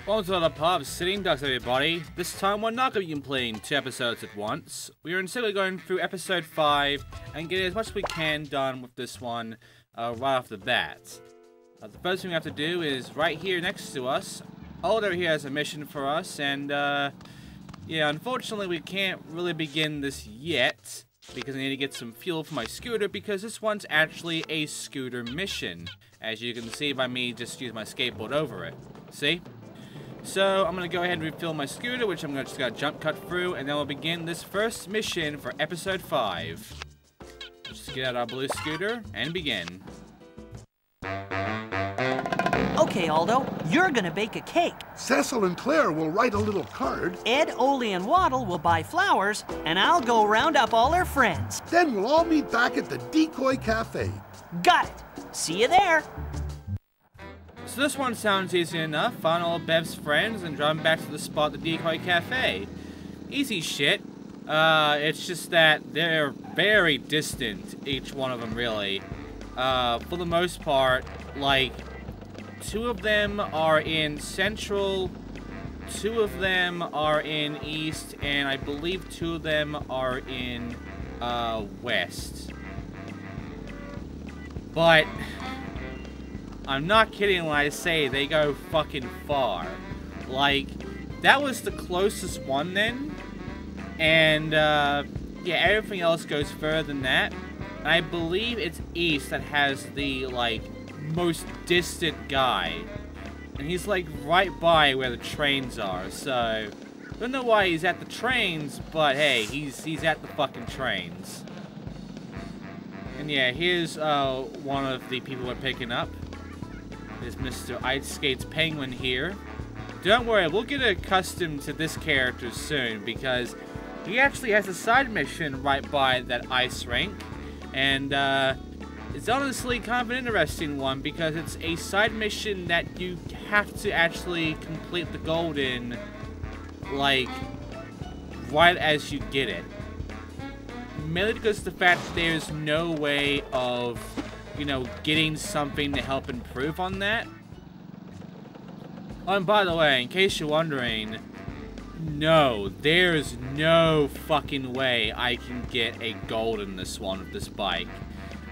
Welcome to the pub, Sitting Ducks, everybody. This time we're not going to be playing 2 episodes at once. We are instead going through episode 5 and getting as much as we can done with this one right off the bat. The first thing we have to do is right here next to us. Aldo here has a mission for us, and yeah, unfortunately we can't really begin this yet because I need to get some fuel for my scooter, because this one's actually a scooter mission, as you can see by me just using my skateboard over it. See? So I'm gonna go ahead and refill my scooter, which I'm just gonna jump cut through, and then we'll begin this first mission for episode 5. Let's just get out our blue scooter and begin. Okay, Aldo, you're gonna bake a cake. Cecil and Claire will write a little card. Ed, Ole, and Waddle will buy flowers, and I'll go round up all our friends. Then we'll all meet back at the Decoy Cafe. Got it. See you there. So this one sounds easy enough. Find all Bev's friends and drive them back to the spot at the Decoy Cafe. Easy shit. It's just that they're very distant, each one of them, really. For the most part, like, 2 of them are in Central, 2 of them are in East, and I believe 2 of them are in, West. But I'm not kidding when I say they go fucking far. Like, that was the closest one then. And, yeah, everything else goes further than that. And I believe it's East that has the, like, most distant guy. And he's, like, right by where the trains are. So, don't know why he's at the trains, but hey, he's at the fucking trains. And yeah, here's, one of the people we're picking up. Is Mr. Ice Skates Penguin here. Don't worry, we'll get accustomed to this character soon, because he actually has a side mission right by that ice rink. And it's honestly kind of an interesting one, because it's a side mission that you have to actually complete the gold in, like, right as you get it. Mainly because of the fact that there's no way of, you know, getting something to help improve on that. Oh, and by the way, in case you're wondering, no, there's no fucking way I can get a gold in this one with this bike.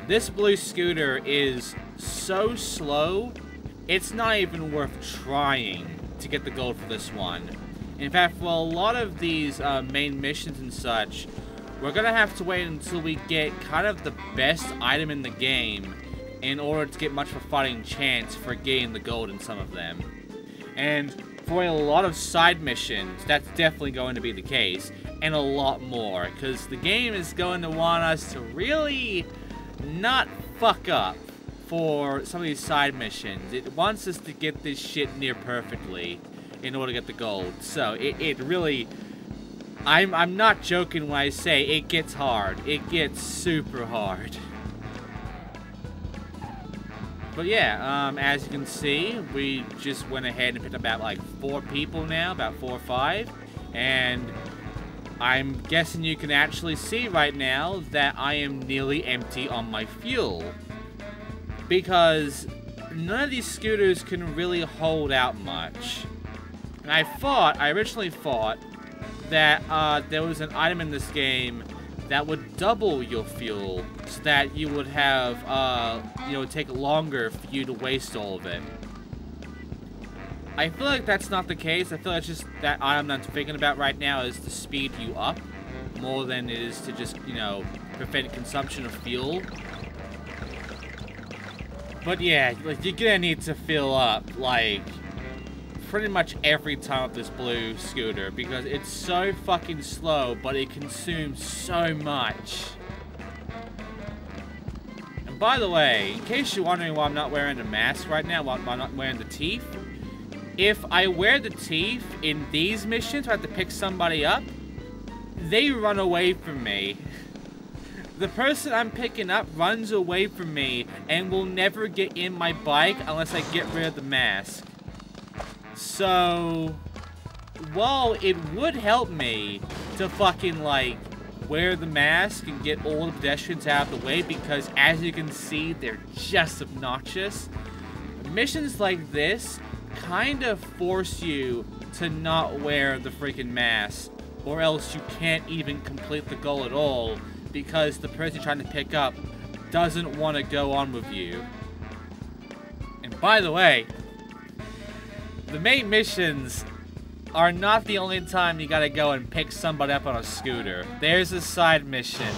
This blue scooter is so slow, it's not even worth trying to get the gold for this one. In fact, for a lot of these main missions and such, we're gonna have to wait until we get kind of the best item in the game in order to get much of a fighting chance for getting the gold in some of them. And for a lot of side missions, that's definitely going to be the case, and a lot more, because the game is going to want us to really not fuck up for some of these side missions. It wants us to get this shit near perfectly in order to get the gold. So it really, I'm not joking when I say it gets hard. It gets super hard. But yeah, as you can see, we just went ahead and picked up about like 4 people now, about 4 or 5. And I'm guessing you can actually see right now that I am nearly empty on my fuel. Because none of these scooters can really hold out much. And I originally thought that there was an item in this game that would double your fuel, so that you would have, you know, take longer for you to waste all of it. I feel like that's not the case. I feel like it's just that item that I'm thinking about right now is to speed you up more than it is to just, you know, prevent consumption of fuel. But yeah, like, you're gonna need to fill up, like, pretty much every time with this blue scooter, because it's so fucking slow, but it consumes so much. And by the way, in case you're wondering why I'm not wearing a mask right now, why I'm not wearing the teeth, if I wear the teeth in these missions, I have to pick somebody up, they run away from me. The person I'm picking up runs away from me and will never get in my bike unless I get rid of the mask. So, while it would help me to fucking, like, wear the mask and get all the pedestrians out of the way, because as you can see, they're just obnoxious, missions like this kind of force you to not wear the freaking mask, or else you can't even complete the goal at all because the person you're trying to pick up doesn't want to go on with you. And by the way, the main missions are not the only time you gotta go and pick somebody up on a scooter. There's a side mission.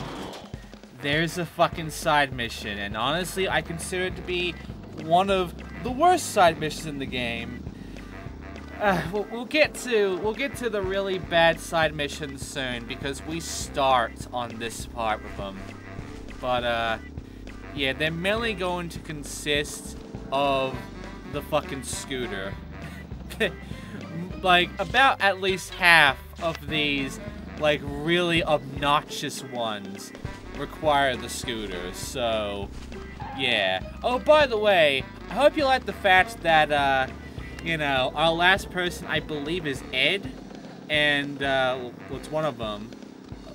There's a fucking side mission, and honestly, I consider it to be one of the worst side missions in the game. We'll get to the really bad side missions soon because we start on this part with them. But yeah, they're mainly going to consist of the fucking scooter. Like, about at least half of these, like, really obnoxious ones require the scooter, so, yeah. Oh, by the way, I hope you like the fact that, you know, our last person, I believe, is Ed, and, it's one of them.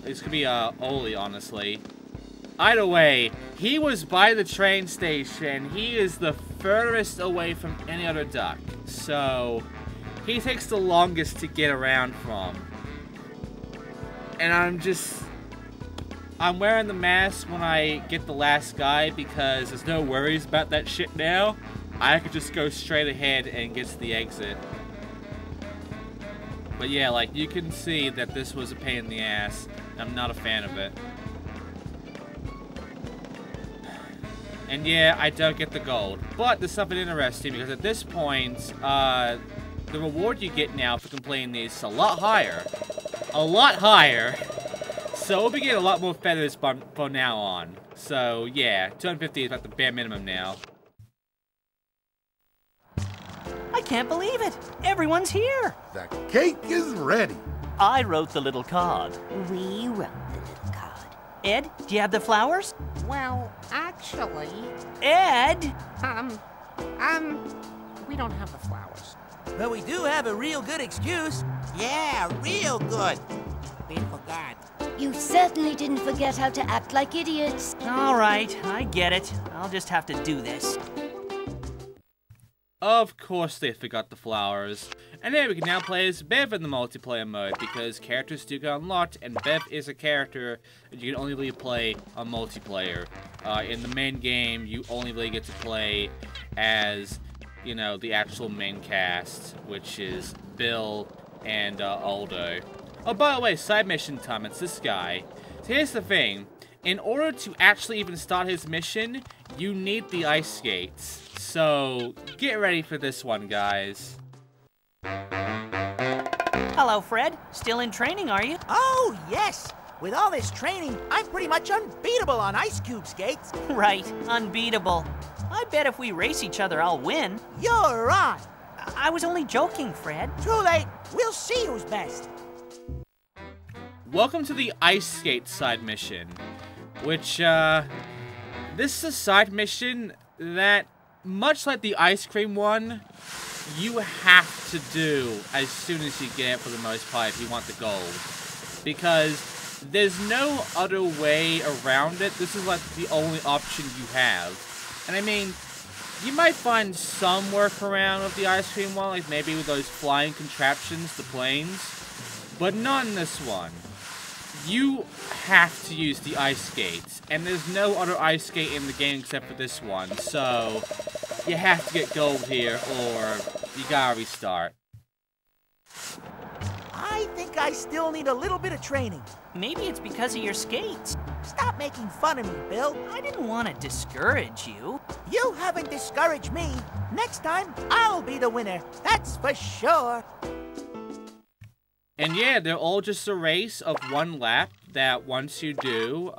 It's gonna be, Oli, honestly. Either way, he was by the train station. He is the furthest away from any other duck, so he takes the longest to get around from. And I'm wearing the mask when I get the last guy because there's no worries about that shit now. I could just go straight ahead and get to the exit. But yeah, like, you can see that this was a pain in the ass. I'm not a fan of it. And yeah, I don't get the gold. But there's something interesting because at this point, the reward you get now for completing these is a lot higher. A lot higher. So we'll be getting a lot more feathers from now on. So yeah, 250 is about the bare minimum now. I can't believe it. Everyone's here. The cake is ready. I wrote the little card. We wrote the little card. Ed, do you have the flowers? Well, actually, Ed! we don't have the flowers. But we do have a real good excuse. Yeah, real good. We forgot. You certainly didn't forget how to act like idiots. All right, I get it. I'll just have to do this. Of course they forgot the flowers. And then we can now play as Bev in the multiplayer mode, because characters do get unlocked, and Bev is a character that you can only really play on multiplayer. In the main game, you only really get to play as, you know, the actual main cast, which is Bill and Aldo. Oh, by the way, side mission time, it's this guy. So here's the thing. In order to actually even start his mission, you need the ice skates. So, get ready for this one, guys. Hello, Fred. Still in training, are you? Oh, yes. With all this training, I'm pretty much unbeatable on ice cube skates. Right, unbeatable. I bet if we race each other, I'll win. You're on. I was only joking, Fred. Too late. We'll see who's best. Welcome to the ice skate side mission, which, this is a side mission that, much like the ice cream one, you have to do as soon as you get it for the most part if you want the gold. Because there's no other way around it. This is like the only option you have. And I mean, you might find some workaround of the ice cream one, like maybe with those flying contraptions, the planes, but not in this one. You have to use the ice skates, and there's no other ice skate in the game except for this one, so you have to get gold here, or you gotta restart. I think I still need a little bit of training. Maybe it's because of your skates. Stop making fun of me, Bill. I didn't want to discourage you. You haven't discouraged me. Next time, I'll be the winner. That's for sure. And yeah, they're all just a race of one lap that once you do,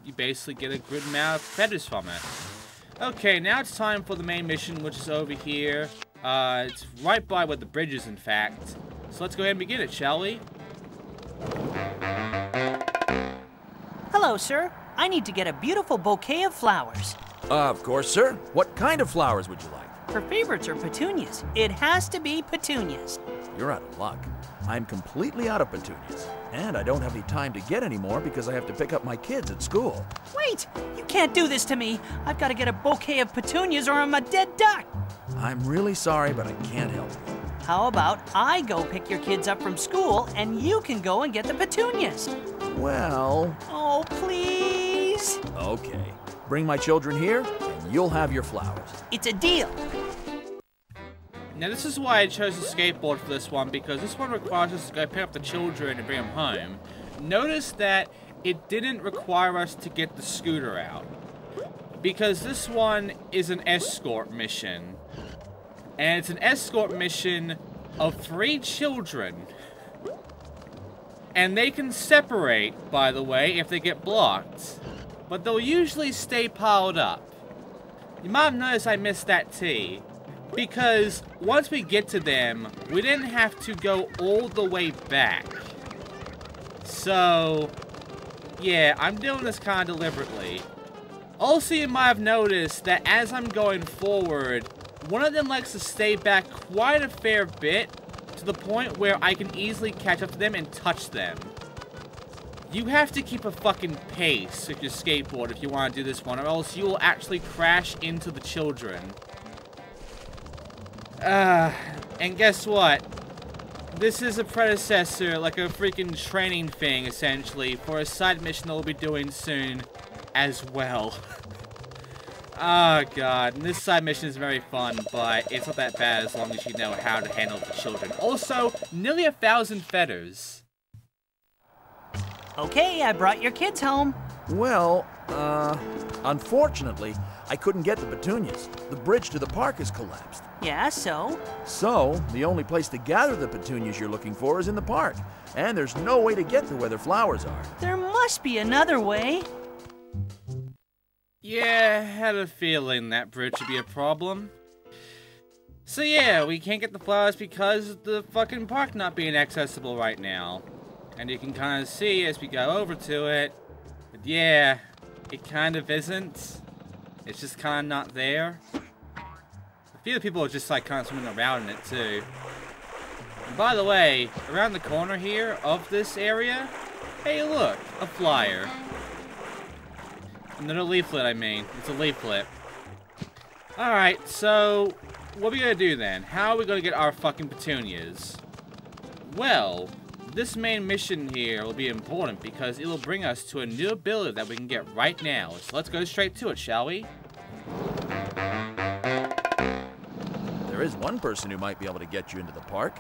you basically get a good amount of feathers from it. Okay, now it's time for the main mission, which is over here. It's right by where the bridge is, in fact. So let's go ahead and begin it, shall we? Hello, sir. I need to get a beautiful bouquet of flowers. Of course, sir. What kind of flowers would you like? Her favorites are petunias. It has to be petunias. You're out of luck. I'm completely out of petunias. And I don't have any time to get any more because I have to pick up my kids at school. Wait! You can't do this to me! I've got to get a bouquet of petunias or I'm a dead duck! I'm really sorry, but I can't help you. How about I go pick your kids up from school and you can go and get the petunias? Well... Oh, please? Okay. Bring my children here, and you'll have your flowers. It's a deal. Now this is why I chose the skateboard for this one, because this one requires us to go pick up the children and bring them home. Notice that it didn't require us to get the scooter out, because this one is an escort mission. And it's an escort mission of 3 children. And they can separate, by the way, if they get blocked. But they'll usually stay piled up. You might have noticed I missed that T. Because once we get to them, we didn't have to go all the way back. So, yeah, I'm doing this kind of deliberately. Also, you might have noticed that as I'm going forward, one of them likes to stay back quite a fair bit, to the point where I can easily catch up to them and touch them. You have to keep a fucking pace with your skateboard if you want to do this one, or else you will actually crash into the children. And guess what? This is a predecessor, like a freaking training thing, essentially, for a side mission that we'll be doing soon as well. Oh god, and this side mission is very fun, but it's not that bad as long as you know how to handle the children. Also, nearly 1,000 feathers. Okay, I brought your kids home. Well, unfortunately, I couldn't get the petunias. The bridge to the park has collapsed. Yeah, so? So, the only place to gather the petunias you're looking for is in the park. And there's no way to get to where the flowers are. There must be another way. Yeah, I had a feeling that bridge would be a problem. So yeah, we can't get the flowers because of the fucking park not being accessible right now. And you can kind of see as we go over to it, but yeah, it kind of isn't. It's just kind of not there. A few people are just like kind of swimming around in it too. And by the way, around the corner here of this area, hey look, a flyer. Another leaflet, I mean. It's a leaflet. Alright, so what are we gonna do then? How are we gonna get our fucking petunias? Well, this main mission here will be important because it will bring us to a new ability that we can get right now. So let's go straight to it, shall we? There is one person who might be able to get you into the park.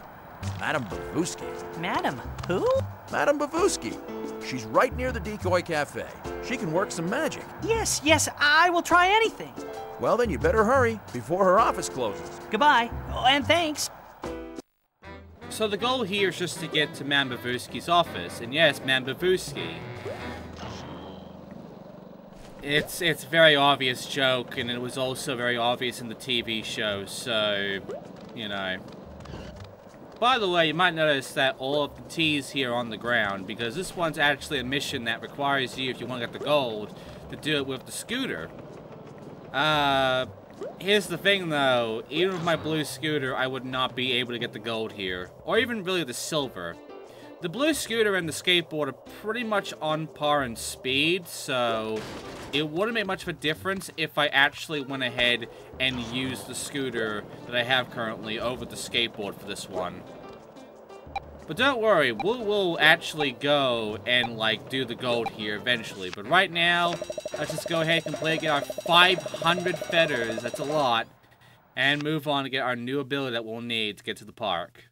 Madame Bavuski. Madam, who? Madame Bavuski. She's right near the Decoy Cafe. She can work some magic. Yes, yes, I will try anything. Well, then you better hurry before her office closes. Goodbye. Oh, and thanks. So the goal here is just to get to Madame Bavuski's office. And yes, Madame Bavuski. It's a very obvious joke, and it was also very obvious in the TV show, so, you know. By the way, you might notice that all of the T's here are on the ground, because this one's actually a mission that requires you, if you want to get the gold, to do it with the scooter. Here's the thing though, even with my blue scooter, I would not be able to get the gold here, or even really the silver. The blue scooter and the skateboard are pretty much on par in speed, so it wouldn't make much of a difference if I actually went ahead and used the scooter that I have currently over the skateboard for this one. But don't worry, we'll actually go and, like, do the gold here eventually. But right now, let's just go ahead and complete, get our 500 feathers, that's a lot, and move on to get our new ability that we'll need to get to the park.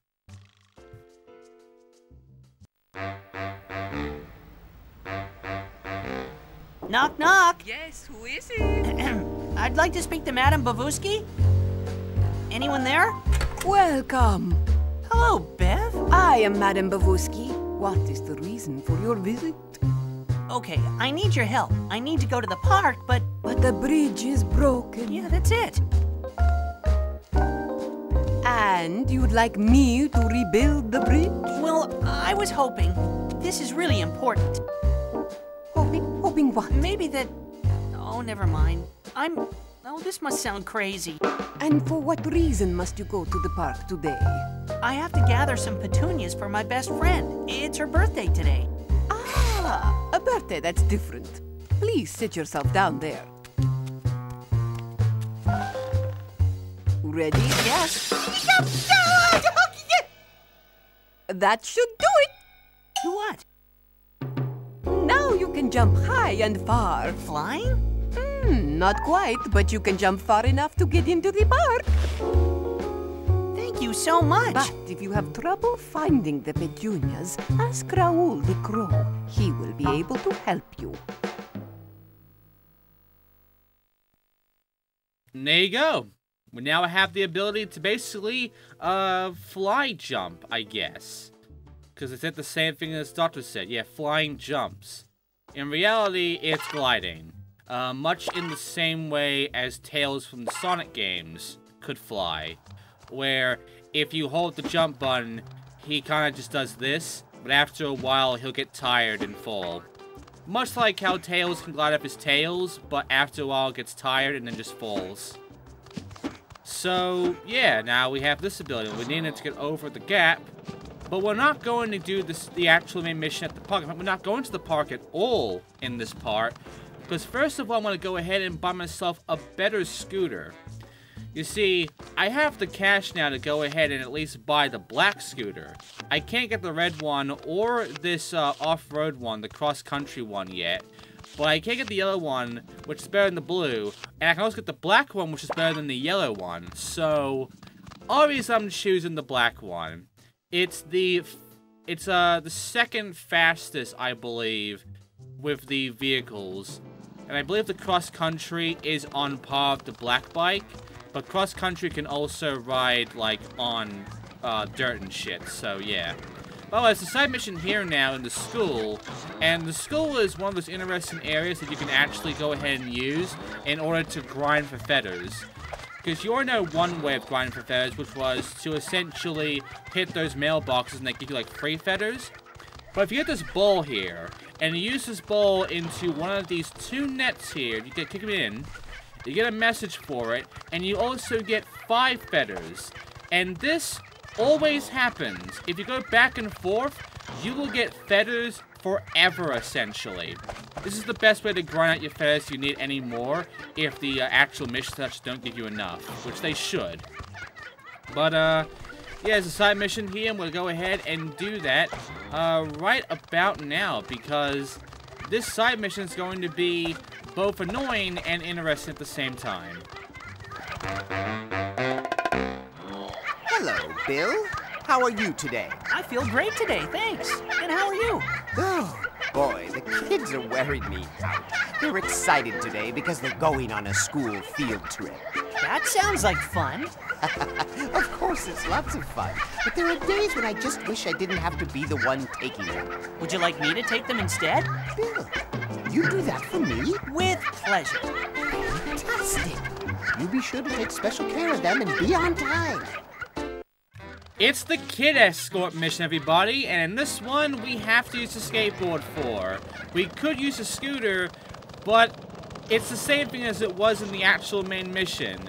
Knock, knock. Yes, who is it? I'd like to speak to Madame Bavuski. Anyone there? Welcome. Hello, Bev. I am Madame Bavuski. What is the reason for your visit? Okay, I need your help. I need to go to the park, but... But the bridge is broken. Yeah, that's it. And you'd like me to rebuild the bridge? Well, I was hoping. This is really important. Hoping what? Maybe that... Oh, never mind. Oh, this must sound crazy. And for what reason must you go to the park today? I have to gather some petunias for my best friend. It's her birthday today. Ah, a birthday, that's different. Please sit yourself down there. Ready? Yes. That should do it. Do what? Now you can jump high and far. Flying? Not quite, but you can jump far enough to get into the park. Thank you so much. But if you have trouble finding the petunias, ask Raoul the crow. He will be able to help you. And there you go. We now have the ability to basically fly jump, I guess. Because it said the same thing as Doctor said. Yeah, flying jumps. In reality, it's gliding. Much in the same way as Tails from the Sonic games could fly. Where if you hold the jump button, he kind of just does this. But after a while, he'll get tired and fall. Much like how Tails can glide up his tails, but after a while gets tired and then just falls. So, yeah, now we have this ability. We need it to get over the gap. But we're not going to do the actual main mission at the park. We're not going to the park at all in this part. Because first of all, I'm going to go ahead and buy myself a better scooter. You see, I have the cash now to go ahead and at least buy the black scooter. I can't get the red one or this off-road one, the cross-country one yet. But I can get the yellow one, which is better than the blue. And I can also get the black one, which is better than the yellow one. So, obviously I'm choosing the black one. It's the second fastest, I believe, with the vehicles. And I believe the cross-country is on par with the black bike. But cross-country can also ride, like, on dirt and shit, so yeah. Well, there's a side mission here now in the school, and the school is one of those interesting areas that you can actually go ahead and use in order to grind for feathers. Because you already know one way of grinding for feathers, which was to essentially hit those mailboxes and they give you, like, free feathers. But if you get this ball here, and you use this ball into one of these two nets here, you can kick them in, you get a message for it, and you also get 5 feathers. And this always happens. If you go back and forth, you will get feathers forever, essentially. This is the best way to grind out your feathers if you need any more, if the actual missions don't give you enough, which they should. But, yeah, there's a side mission here, and we'll go ahead and do that right about now, because this side mission is going to be both annoying and interesting at the same time. Hello, Bill. How are you today? I feel great today, thanks. And how are you? Oh, boy, the kids are wearing me out. They're excited today because they're going on a school field trip. That sounds like fun. Of course, it's lots of fun. But there are days when I just wish I didn't have to be the one taking them. Would you like me to take them instead? Bill, you do that for me? With pleasure. Fantastic. You be sure to take special care of them and be on time. It's the kid escort mission, everybody, and in this one, we have to use a skateboard for. We could use a scooter, but it's the same thing as it was in the actual main mission.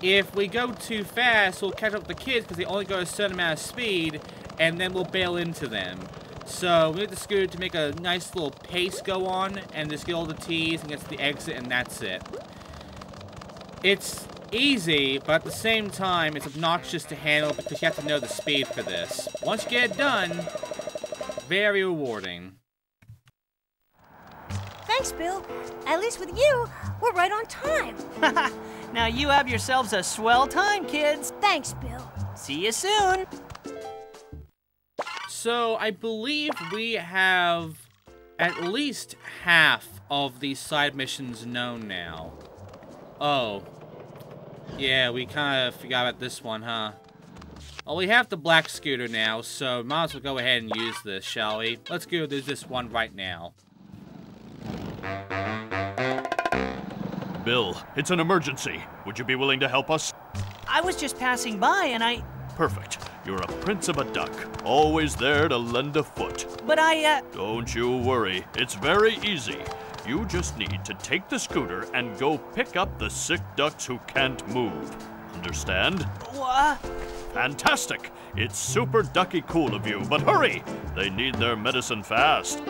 If we go too fast, we'll catch up with the kids because they only go a certain amount of speed, and then we'll bail into them. So we need the scooter to make a nice little pace go on, and just get all the T's and get to the exit, and that's it. It's easy, but at the same time, it's obnoxious to handle because you have to know the speed for this. Once you get it done, very rewarding. Thanks, Bill. At least with you, we're right on time. Now you have yourselves a swell time, kids. Thanks, Bill. See you soon. So, I believe we have at least half of these side missions known now. Oh. Yeah, we kind of forgot about this one, huh? Well, we have the black scooter now, so might as well go ahead and use this, shall we? Let's go do this one right now. Bill, it's an emergency. Would you be willing to help us? I was just passing by and Perfect. You're a prince of a duck. Always there to lend a foot. But Don't you worry. It's very easy. You just need to take the scooter and go pick up the sick ducks who can't move. Understand? What? Fantastic! It's super ducky cool of you, but hurry! They need their medicine fast.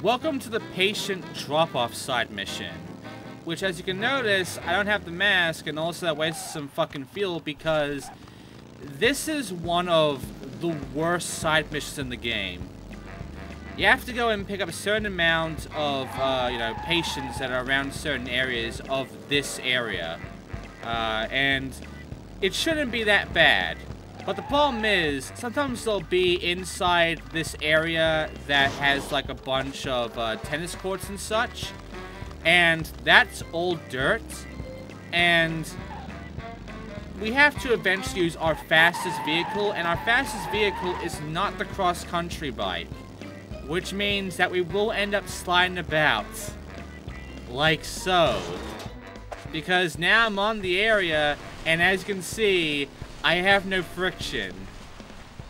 Welcome to the patient drop-off side mission. which as you can notice, I don't have the mask, and also that wastes some fucking fuel because this is one of the worst side missions in the game. You have to go and pick up a certain amount of, you know, patients that are around certain areas of this area. And it shouldn't be that bad. But the problem is, sometimes they'll be inside this area that has like a bunch of tennis courts and such. And that's all dirt. And we have to eventually use our fastest vehicle. And our fastest vehicle is not the cross-country bike. Which means that we will end up sliding about. Like so. Because now I'm on the area, and as you can see, I have no friction.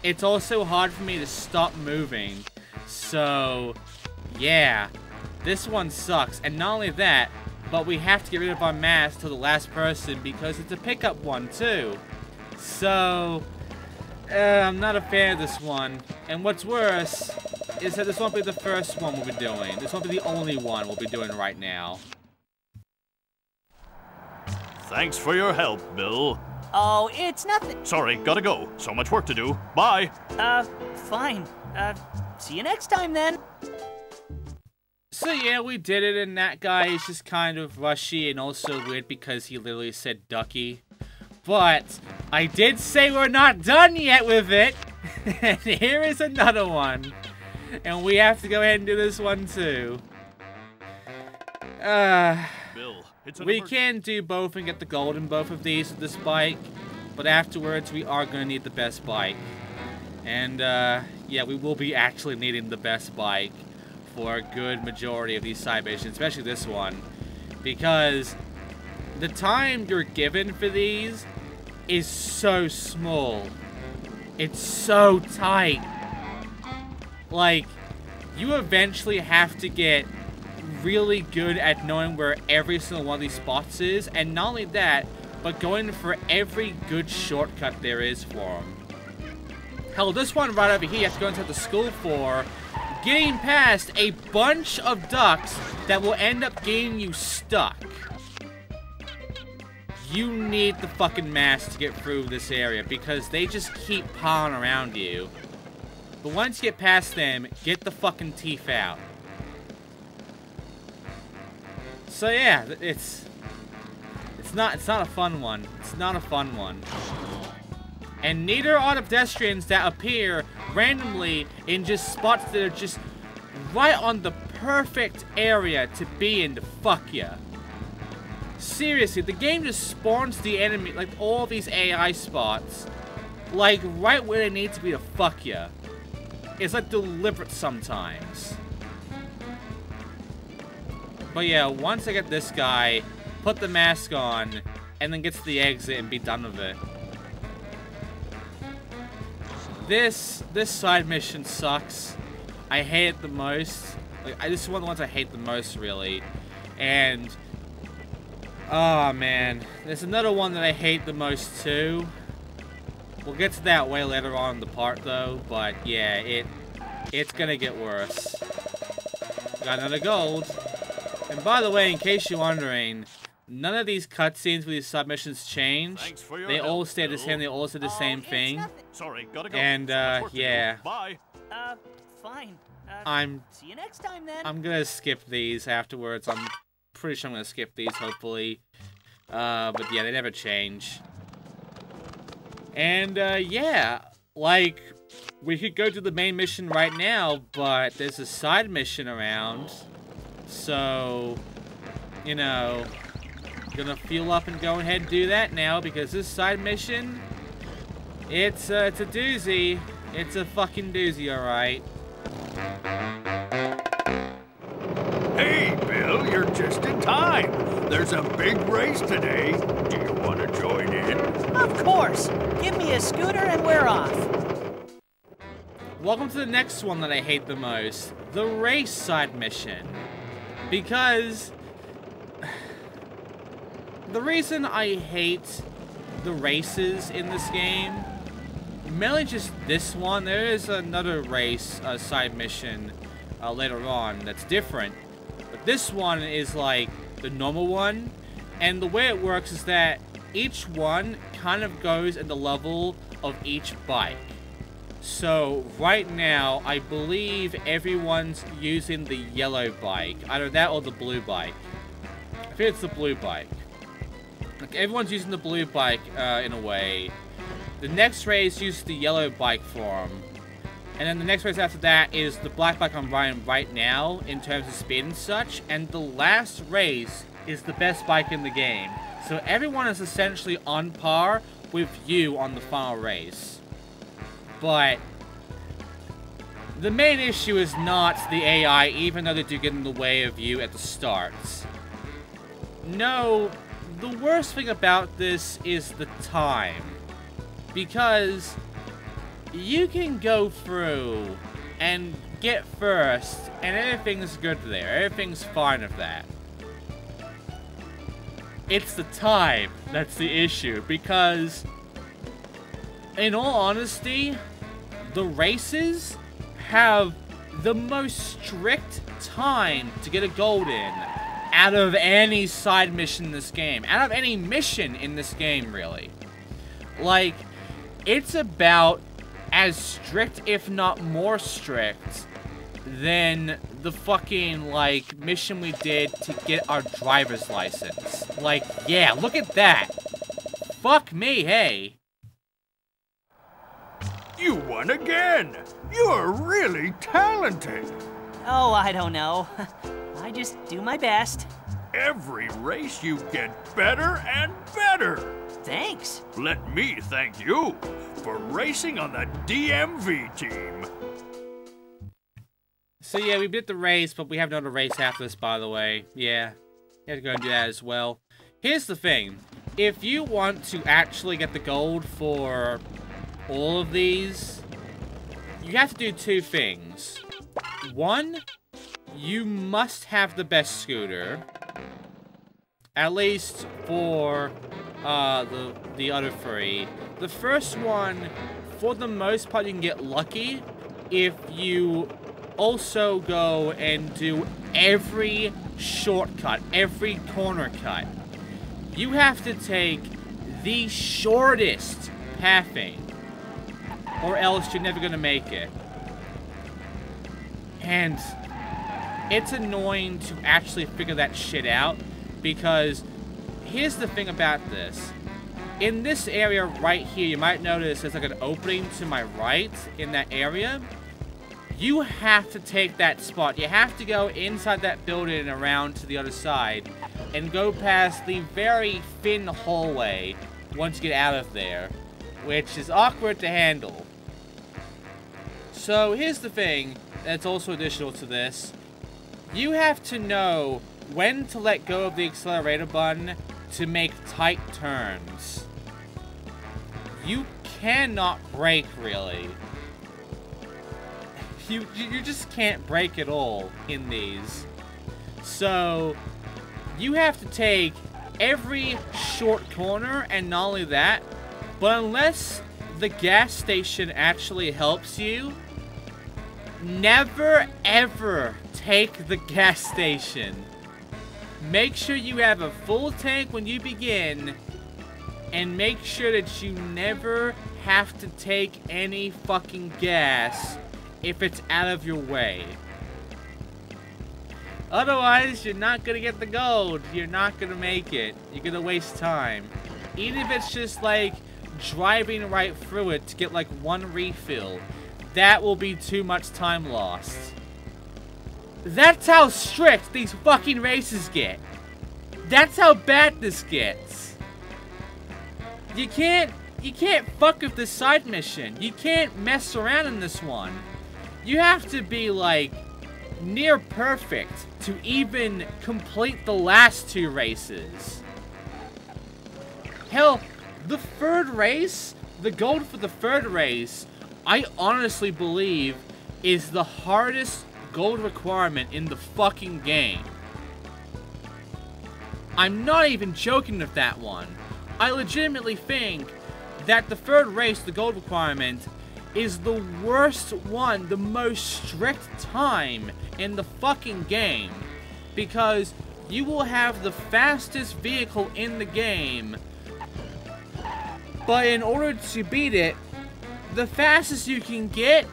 It's also hard for me to stop moving. So, yeah. This one sucks. And not only that, but we have to get rid of our mask to the last person because it's a pickup one too. So, I'm not a fan of this one. And what's worse is that this won't be the first one we'll be doing. This won't be the only one we'll be doing right now. Thanks for your help, Bill. Oh, it's nothing. Sorry, gotta go. So much work to do. Bye. Fine. See you next time then. So yeah, we did it, and that guy is just kind of rushy and also weird because he literally said ducky. But I did say we're not done yet with it. And here is another one. And we have to go ahead and do this one too. Bill, we can do both and get the gold in both of these with this bike. But afterwards, we are going to need the best bike. And yeah, we will be actually needing the best bike for a good majority of these side missions, especially this one. Because the time you're given for these is so small. It's so tight. Like, you eventually have to get really good at knowing where every single one of these spots is. And not only that, but going for every good shortcut there is for them. Hell, this one right over here you have to go inside the school for getting past a bunch of ducks that will end up getting you stuck. You need the fucking mask to get through this area because they just keep piling around you. But once you get past them, get the fucking teeth out. So yeah, it's not a fun one. It's not a fun one. And neither are the pedestrians that appear randomly in just spots that are just right on the perfect area to be in to fuck ya. Seriously, the game just spawns the enemy, like all these AI spots, like right where they need to be to fuck ya. It's like deliberate sometimes. But yeah, once I get this guy, put the mask on, and then get to the exit and be done with it. This side mission sucks. I hate it the most. Like, this is one of the ones I hate the most, really. And, oh man, there's another one that I hate the most too. We'll get to that way later on in the part though, but yeah, it's gonna get worse. Got another gold. And by the way, in case you're wondering, none of these cutscenes with these submissions change. They all stay the same, they all say the same thing. Sorry, gotta go. And yeah. Bye. Fine. See you next time then. I'm gonna skip these afterwards. I'm pretty sure I'm gonna skip these, hopefully. But yeah, they never change. And yeah, like, we could go to the main mission right now, but there's a side mission around. So, you know, gonna fuel up and go ahead and do that now, because this side mission, it's a doozy. It's a fucking doozy, alright. Hey, Bill, you're just in time. There's a big race today. Do you want to join in? Of course. Give me a scooter and we're off. Welcome to the next one that I hate the most. The race side mission. Because the reason I hate the races in this game, mainly just this one, there is another race side mission later on that's different. But this one is like the normal one. And the way it works is that each one kind of goes at the level of each bike. So right now, I believe everyone's using the yellow bike. Either that or the blue bike. I think it's the blue bike. Like, everyone's using the blue bike in a way. The next race uses the yellow bike form. And then the next race after that is the black bike I'm riding right now in terms of speed and such. And the last race is the best bike in the game. So everyone is essentially on par with you on the final race. But the main issue is not the AI, even though they do get in the way of you at the start. No, the worst thing about this is the time. Because you can go through and get first, and everything's good there. Everything's fine with that. It's the time that's the issue, because in all honesty, the races have the most strict time to get a gold in out of any side mission in this game. Out of any mission in this game, really. Like, it's about as strict, if not more strict, than the fucking, like, mission we did to get our driver's license. Like, yeah, look at that. Fuck me, hey. You won again! You're really talented! Oh, I don't know. I just do my best. Every race you get better and better! Thanks. Let me thank you for racing on the DMV team. So yeah, we beat the race, but we have another race after this, by the way. Yeah, you have to go and do that as well. Here's the thing. If you want to actually get the gold for all of these, you have to do two things. One, you must have the best scooter. At least for the other three. The first one, for the most part, you can get lucky if you also go and do every shortcut, every corner cut. You have to take the shortest pathing, or else you're never gonna make it. And it's annoying to actually figure that shit out, because here's the thing about this. In this area right here, you might notice there's like an opening to my right in that area. You have to take that spot. You have to go inside that building and around to the other side and go past the very thin hallway once you get out of there, which is awkward to handle. So here's the thing that's also additional to this. You have to know when to let go of the accelerator button to make tight turns. You cannot brake, really. You just can't brake at all in these. So you have to take every short corner, and not only that, but unless the gas station actually helps you, never ever take the gas station. Make sure you have a full tank when you begin, and make sure that you never have to take any fucking gas if it's out of your way. Otherwise, you're not gonna get the gold. You're not gonna make it. You're gonna waste time. Even if it's just like driving right through it to get like one refill, that will be too much time lost. That's how strict these fucking races get. That's how bad this gets. You can't fuck with this side mission. You can't mess around in this one. You have to be like near perfect to even complete the last two races. Hell, the third race, the gold for the third race, I honestly believe is the hardest gold requirement in the fucking game. I'm not even joking with that one. I legitimately think that the third race, the gold requirement, is the worst one, the most strict time in the fucking game. Because you will have the fastest vehicle in the game. But in order to beat it, the fastest you can get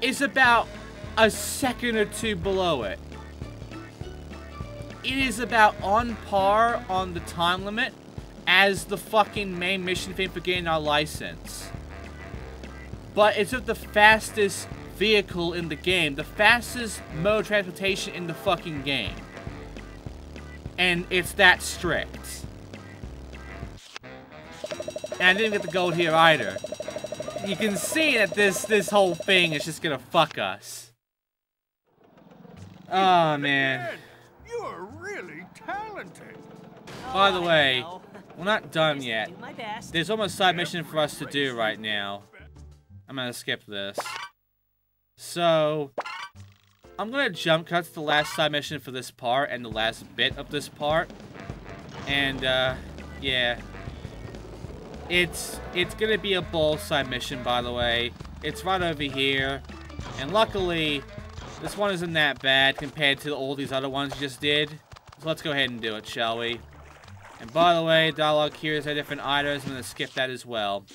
is about a second or two below it. It is about on par on the time limit as the fucking main mission thing for getting our license. But it's of the fastest vehicle in the game, the fastest mode of transportation in the fucking game. And it's that strict. And I didn't get the gold here either. You can see that this whole thing is just gonna fuck us. Oh man. You're really talented. By the way, we're not done Just yet. do my best. There's almost a side mission for us to do right now. I'm gonna skip this. So, I'm gonna jump cut to the last side mission for this part and the last bit of this part. And, yeah. It's gonna be a bull side mission, by the way. It's right over here. And luckily, this one isn't that bad compared to all these other ones you just did. So let's go ahead and do it, shall we? And by the way, dialogue here is a different items. I'm gonna skip that as well.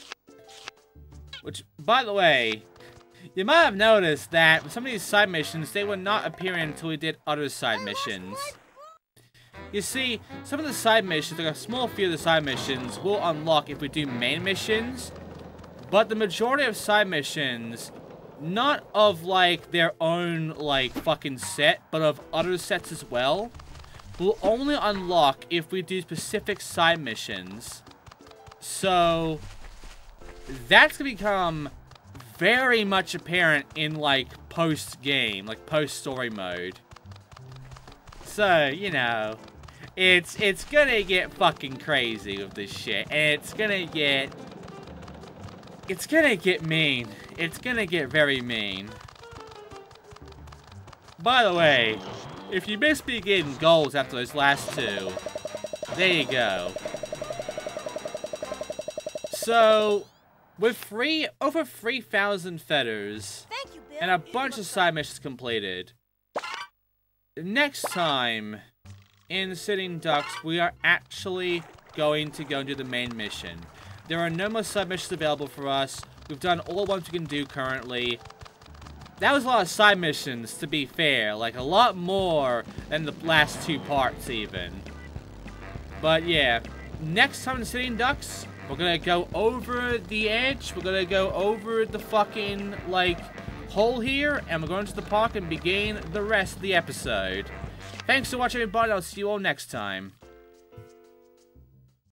Which, by the way, you might have noticed that with some of these side missions, they were not appearing until we did other side missions. You see, some of the side missions, like a small few of the side missions, will unlock if we do main missions. But the majority of side missions, not of, like, their own, like, fucking set, but of other sets as well, will only unlock if we do specific side missions. So, that's gonna become very much apparent in, like, post-game, like, post-story mode. So, you know, it's gonna get fucking crazy with this shit, and it's gonna get mean. It's gonna get very mean. By the way, if you missed me getting goals after those last two, there you go. So, with over 3,000 feathers, Thank you, Bill. and a bunch of side missions completed, next time in Sitting Ducks, we are actually going to go and do the main mission. There are no more side missions available for us. We've done all the ones we can do currently. That was a lot of side missions, to be fair. Like, a lot more than the last two parts, even. But, yeah. Next time in Sitting Ducks, we're gonna go over the edge. We're gonna go over the fucking, like, hole here. And we're going to the park and begin the rest of the episode. Thanks for watching, everybody. I'll see you all next time.